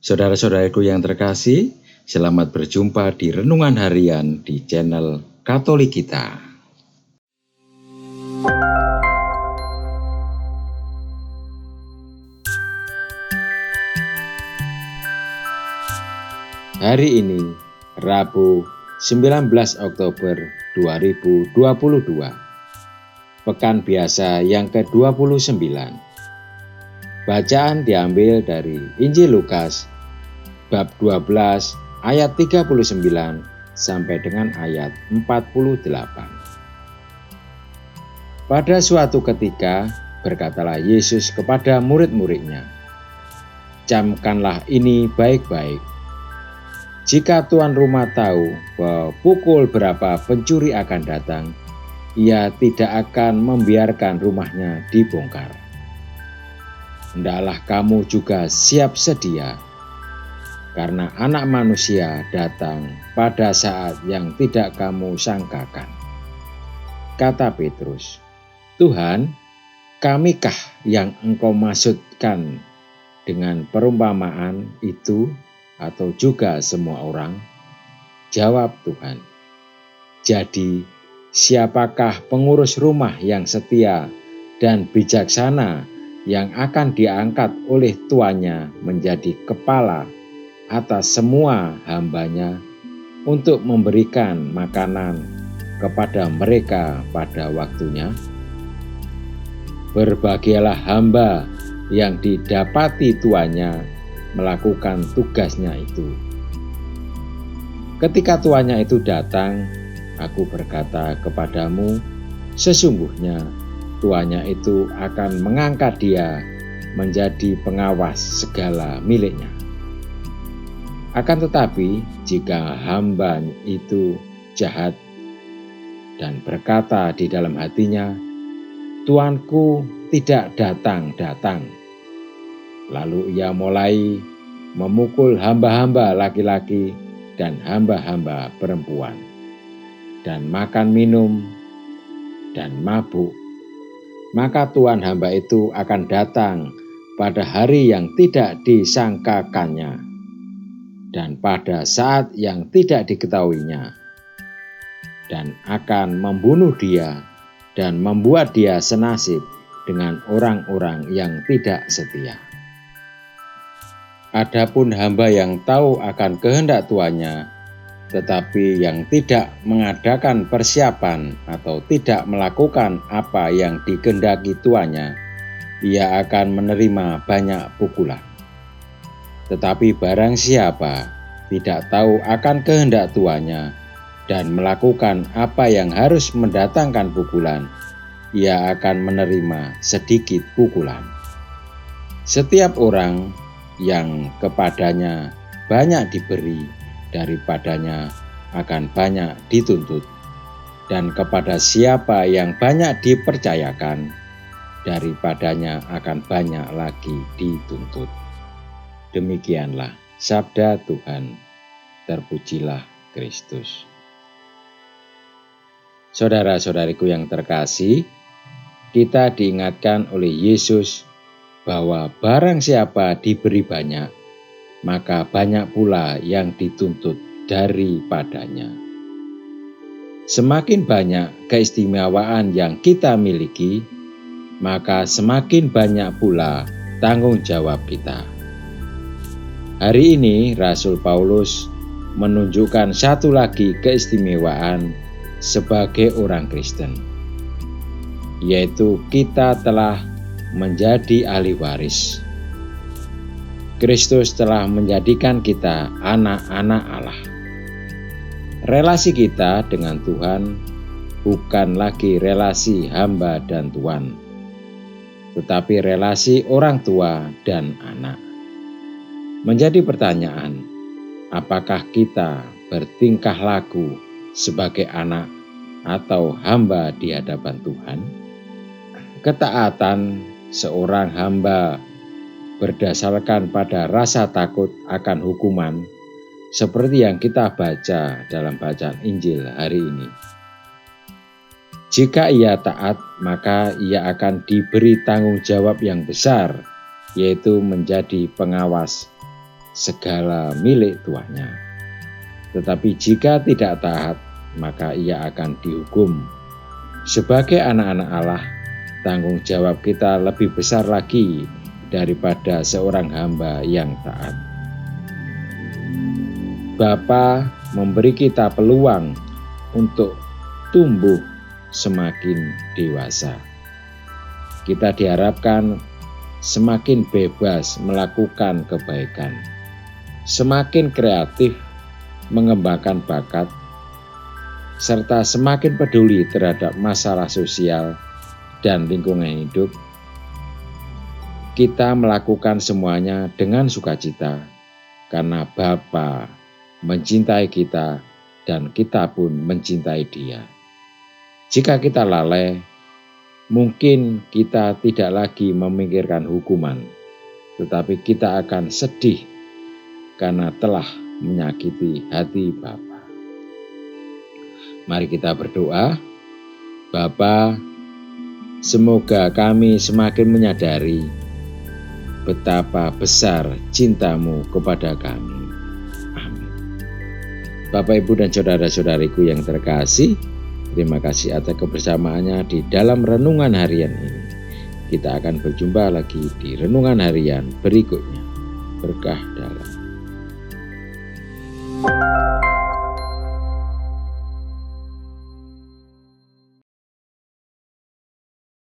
Saudara-saudaraku yang terkasih, selamat berjumpa di Renungan Harian di channel Katolik kita. Hari ini, Rabu 19 Oktober 2022, Pekan Biasa yang ke-29. Bacaan diambil dari Injil Lukas, bab 12 ayat 39 sampai dengan ayat 48. Pada suatu ketika berkatalah Yesus kepada murid-muridnya, "Camkanlah ini baik-baik. Jika tuan rumah tahu bahwa pukul berapa pencuri akan datang, ia tidak akan membiarkan rumahnya dibongkar. Hendaklah kamu juga siap sedia, karena Anak Manusia datang pada saat yang tidak kamu sangkakan." Kata Petrus, "Tuhan, kamikah yang Engkau maksudkan dengan perumpamaan itu atau juga semua orang?" Jawab Tuhan, "Jadi siapakah pengurus rumah yang setia dan bijaksana yang akan diangkat oleh tuannya menjadi kepala atas semua hambanya untuk memberikan makanan kepada mereka pada waktunya? Berbahagialah hamba yang didapati tuannya melakukan tugasnya itu. Ketika tuannya itu datang, aku berkata kepadamu, sesungguhnya tuannya itu akan mengangkat dia menjadi pengawas segala miliknya. Akan tetapi jika hamba itu jahat dan berkata di dalam hatinya, Tuanku tidak datang-datang, lalu ia mulai memukul hamba-hamba laki-laki dan hamba-hamba perempuan, dan makan minum dan mabuk, maka tuan hamba itu akan datang pada hari yang tidak disangkakannya dan pada saat yang tidak diketahuinya, dan akan membunuh dia dan membuat dia senasib dengan orang-orang yang tidak setia. Adapun hamba yang tahu akan kehendak tuannya, tetapi yang tidak mengadakan persiapan atau tidak melakukan apa yang dikehendaki tuannya, ia akan menerima banyak pukulan. Tetapi barang siapa tidak tahu akan kehendak tuannya dan melakukan apa yang harus mendatangkan pukulan, ia akan menerima sedikit pukulan. Setiap orang yang kepadanya banyak diberi, daripadanya akan banyak dituntut, dan kepada siapa yang banyak dipercayakan, daripadanya akan banyak lagi dituntut." Demikianlah sabda Tuhan. Terpujilah Kristus. Saudara-saudariku yang terkasih, kita diingatkan oleh Yesus bahwa barang siapa diberi banyak, maka banyak pula yang dituntut daripadanya. Semakin banyak keistimewaan yang kita miliki, maka semakin banyak pula tanggung jawab kita. Hari ini Rasul Paulus menunjukkan satu lagi keistimewaan sebagai orang Kristen, yaitu kita telah menjadi ahli waris. Kristus telah menjadikan kita anak-anak Allah. Relasi kita dengan Tuhan bukan lagi relasi hamba dan tuan, tetapi relasi orang tua dan anak. Menjadi pertanyaan, apakah kita bertingkah laku sebagai anak atau hamba di hadapan Tuhan? Ketaatan seorang hamba berdasarkan pada rasa takut akan hukuman, seperti yang kita baca dalam bacaan Injil hari ini. Jika ia taat, maka ia akan diberi tanggung jawab yang besar, yaitu menjadi pengawas segala milik tuannya. Tetapi jika tidak taat, maka ia akan dihukum. Sebagai anak-anak Allah, tanggung jawab kita lebih besar lagi daripada seorang hamba yang taat. Bapa memberi kita peluang untuk tumbuh semakin dewasa. Kita diharapkan semakin bebas melakukan kebaikan, semakin kreatif mengembangkan bakat, serta semakin peduli terhadap masalah sosial dan lingkungan hidup. Kita melakukan semuanya dengan sukacita karena Bapa mencintai kita dan kita pun mencintai Dia. Jika kita lalai, mungkin kita tidak lagi memikirkan hukuman, tetapi kita akan sedih karena telah menyakiti hati Bapa. Mari kita berdoa. Bapa, semoga kami semakin menyadari betapa besar cinta-Mu kepada kami. Amin. Bapak, Ibu, dan saudara-saudariku yang terkasih, terima kasih atas kebersamaannya di dalam renungan harian ini. Kita akan berjumpa lagi di renungan harian berikutnya. Berkah dalam.